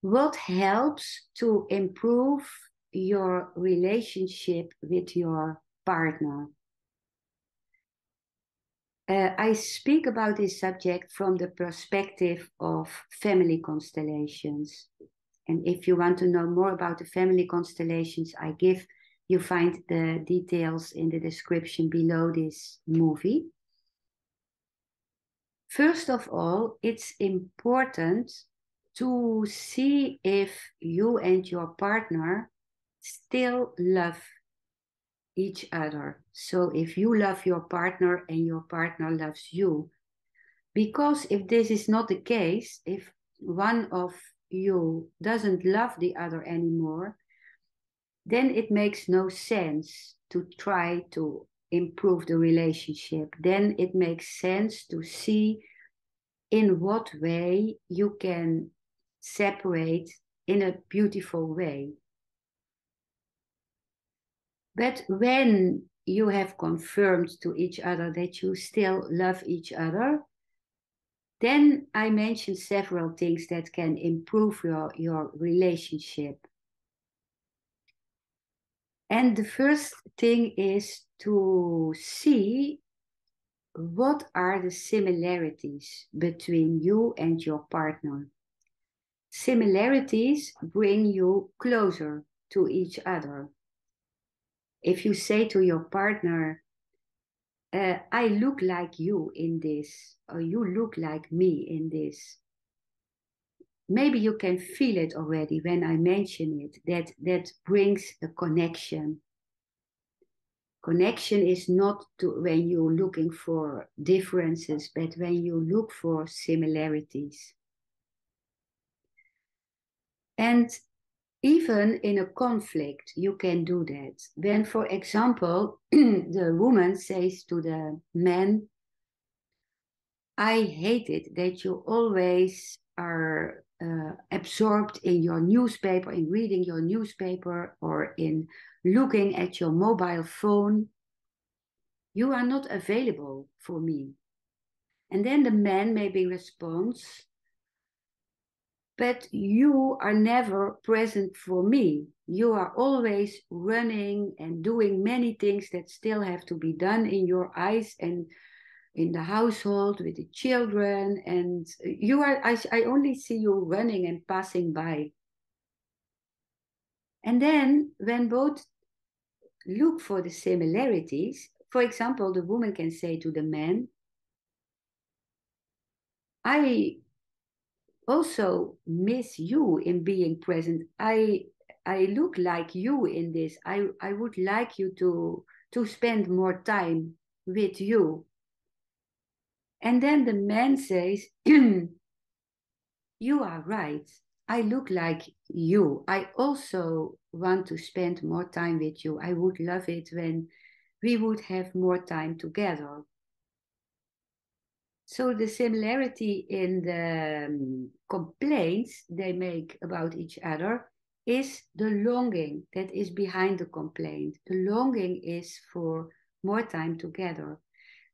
What helps to improve your relationship with your partner? I speak about this subject from the perspective of family constellations. And if you want to know more about the family constellations you find the details in the description below this movie. First of all, it's important to see if you and your partner still love each other. So if you love your partner and your partner loves you, because if this is not the case, if one of you doesn't love the other anymore, then it makes no sense to try to improve the relationship. Then it makes sense to see in what way you can separate in a beautiful way. But when you have confirmed to each other that you still love each other, then I mentioned several things that can improve your relationship. And the first thing is to see what are the similarities between you and your partner. Similarities bring you closer to each other. If you say to your partner, I look like you in this, or you look like me in this, maybe you can feel it already when I mention it, that brings a connection. Connection is not when you're looking for differences, but when you look for similarities. And even in a conflict, you can do that. When, for example, the woman says to the man, I hate it that you always are absorbed in your newspaper, in reading your newspaper, or in looking at your mobile phone. You are not available for me. And then the man maybe responds, but you are never present for me. You are always running and doing many things that still have to be done in your eyes and in the household with the children. And I only see you running and passing by. And then when both look for the similarities, for example, the woman can say to the man, I also miss you in being present. I look like you in this. I would like you to spend more time with you. And then the man says, you are right. I look like you. I also want to spend more time with you. I would love it when we would have more time together. So the similarity in the complaints they make about each other is the longing that is behind the complaint. The longing is for more time together.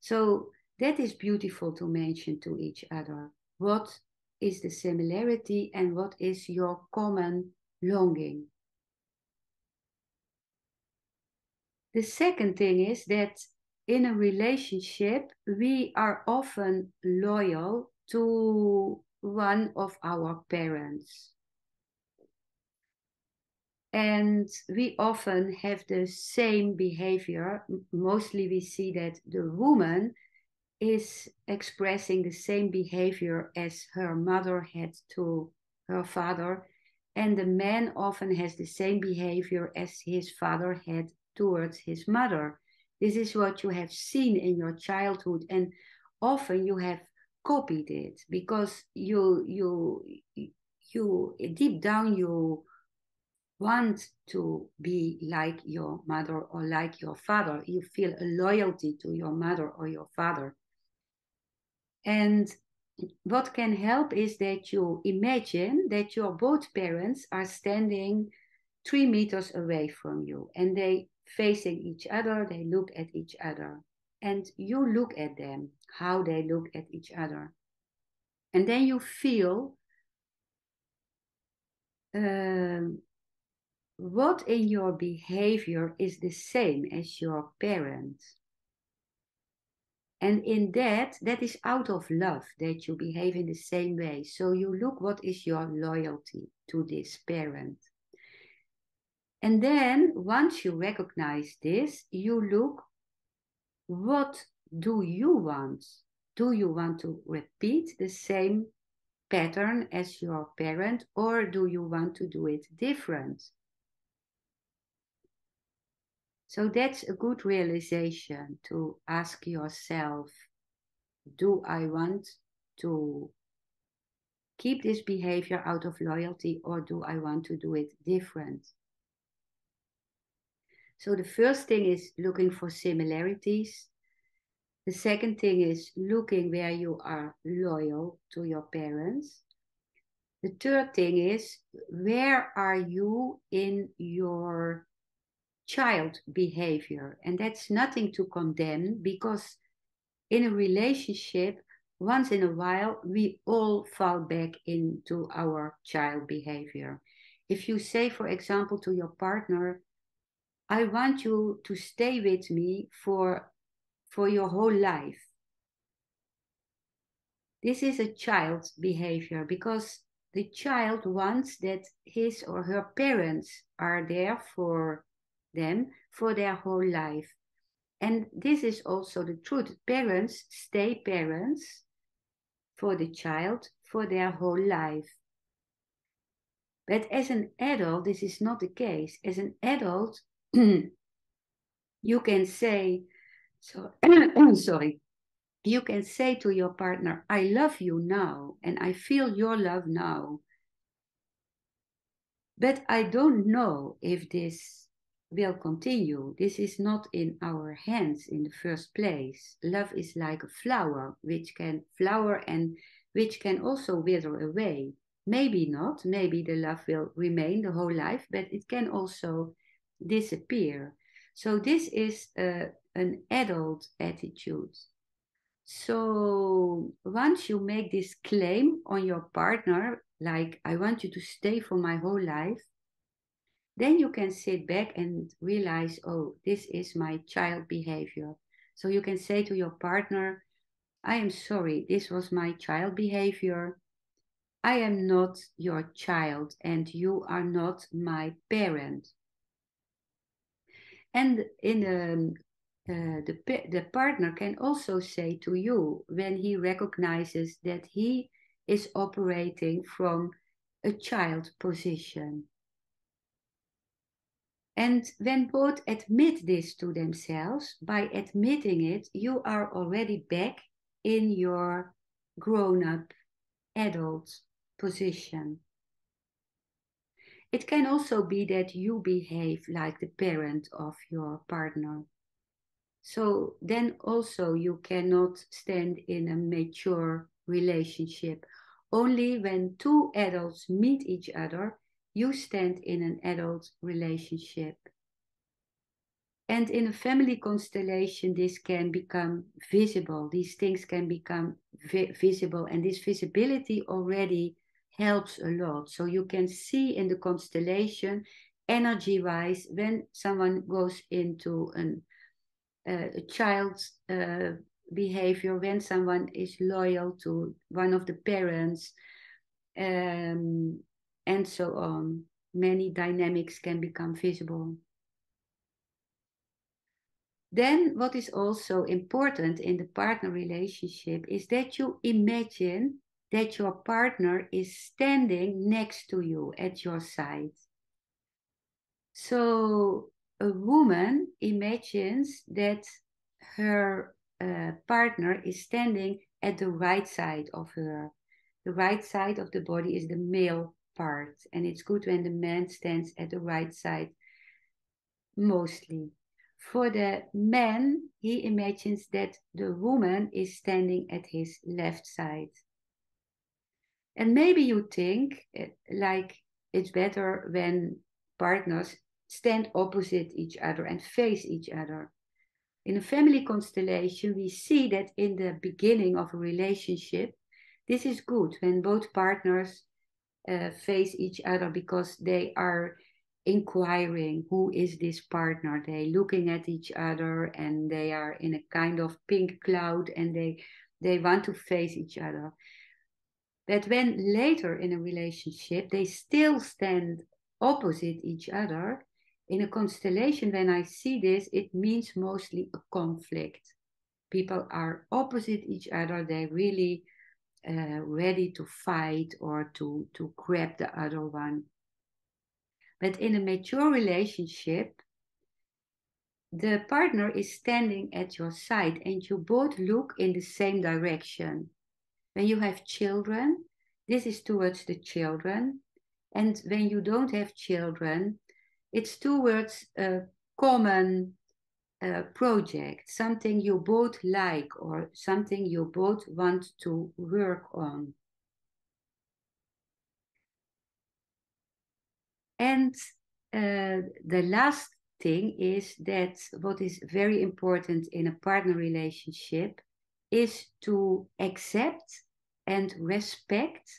So that is beautiful to mention to each other. What is the similarity and what is your common longing? The second thing is that in a relationship, we are often loyal to one of our parents. And we often have the same behavior. Mostly we see that the woman is expressing the same behavior as her mother had to her father. And the man often has the same behavior as his father had towards his mother. This is what you have seen in your childhood, and often you have copied it because you deep down you want to be like your mother or like your father. You feel a loyalty to your mother or your father. And what can help is that you imagine that your both parents are standing 3 meters away from you and they facing each other, they look at each other. And you look at them, how they look at each other. And then you feel what in your behavior is the same as your parent? And in that is out of love that you behave in the same way. So you look, what is your loyalty to this parent? And then once you recognize this, you look, what do you want? Do you want to repeat the same pattern as your parent, or do you want to do it different? So that's a good realization to ask yourself, do I want to keep this behavior out of loyalty, or do I want to do it different? So the first thing is looking for similarities. The second thing is looking where you are loyal to your parents. The third thing is, where are you in your child behavior? And that's nothing to condemn, because in a relationship, once in a while, we all fall back into our child behavior. If you say, for example, to your partner, I want you to stay with me for your whole life. This is a child's behavior, because the child wants that his or her parents are there for them for their whole life. And this is also the truth. Parents stay parents for the child for their whole life. But as an adult, this is not the case. As an adult, you can say, sorry, you can say to your partner, I love you now, and I feel your love now. But I don't know if this will continue. This is not in our hands in the first place. Love is like a flower, which can flower and which can also wither away. Maybe not, maybe the love will remain the whole life, but it can also disappear. So this is an adult attitude. So once you make this claim on your partner, like, I want you to stay for my whole life, then you can sit back and realize, oh, this is my child behavior. So you can say to your partner, I am sorry, this was my child behavior. I am not your child, and you are not my parent. And the partner can also say to you, when he recognizes that he is operating from a child position. And when both admit this to themselves, by admitting it, you are already back in your grown-up adult position. It can also be that you behave like the parent of your partner. So then also you cannot stand in a mature relationship. Only when two adults meet each other, you stand in an adult relationship. And in a family constellation, this can become visible. These things can become visible, and this visibility already helps a lot. So you can see in the constellation, energy-wise, when someone goes into a child's behavior, when someone is loyal to one of the parents, and so on. Many dynamics can become visible. Then what is also important in the partner relationship is that you imagine that your partner is standing next to you at your side. So a woman imagines that her partner is standing at the right side of her. The right side of the body is the male part, and it's good when the man stands at the right side mostly. For the man, he imagines that the woman is standing at his left side. And maybe you think like it's better when partners stand opposite each other and face each other. In a family constellation, we see that in the beginning of a relationship, this is good when both partners face each other because they are inquiring who is this partner. They looking at each other and they are in a kind of pink cloud and they want to face each other. But when later in a relationship they still stand opposite each other, in a constellation, when I see this, it means mostly a conflict. People are opposite each other. They really ready to fight or to grab the other one. But in a mature relationship, the partner is standing at your side and you both look in the same direction. When you have children, this is towards the children. And when you don't have children, it's towards a common project, something you both like or something you both want to work on. And the last thing is that what is very important in a partner relationship is to accept and respect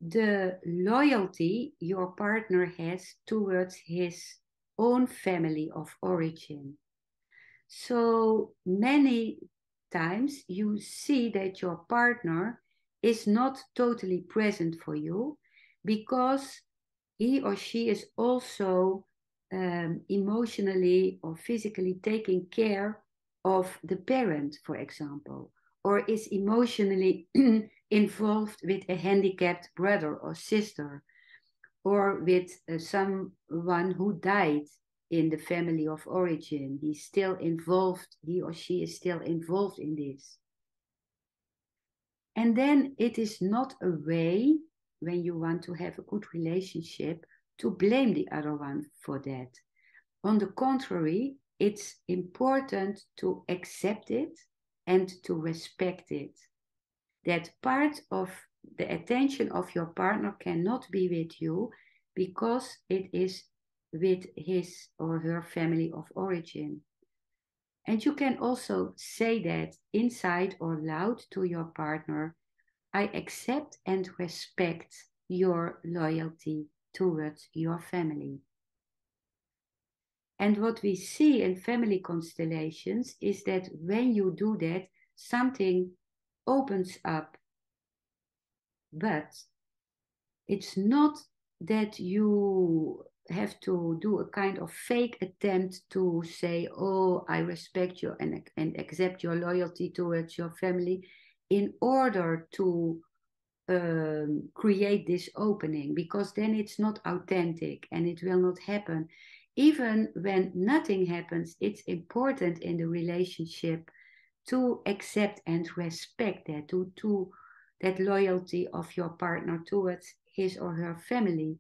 the loyalty your partner has towards his own family of origin. So many times you see that your partner is not totally present for you because he or she is also emotionally or physically taking care of the parent, for example, or is emotionally involved with a handicapped brother or sister, or with someone who died in the family of origin. He's still involved, he or she is still involved in this. And then it is not a way, when you want to have a good relationship, to blame the other one for that. On the contrary, it's important to accept it and to respect it. That part of the attention of your partner cannot be with you because it is with his or her family of origin. And you can also say that inside or loud to your partner, I accept and respect your loyalty towards your family. And what we see in family constellations is that when you do that, something opens up. But it's not that you have to do a kind of fake attempt to say, oh, I respect you and accept your loyalty towards your family in order to create this opening, because then it's not authentic and it will not happen. Even when nothing happens, it's important in the relationship to accept and respect that, to that loyalty of your partner towards his or her family,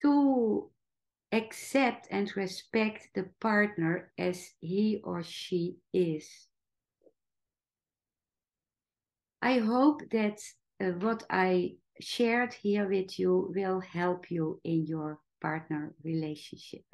to accept and respect the partner as he or she is. I hope that what I shared here with you will help you in your partner relationship.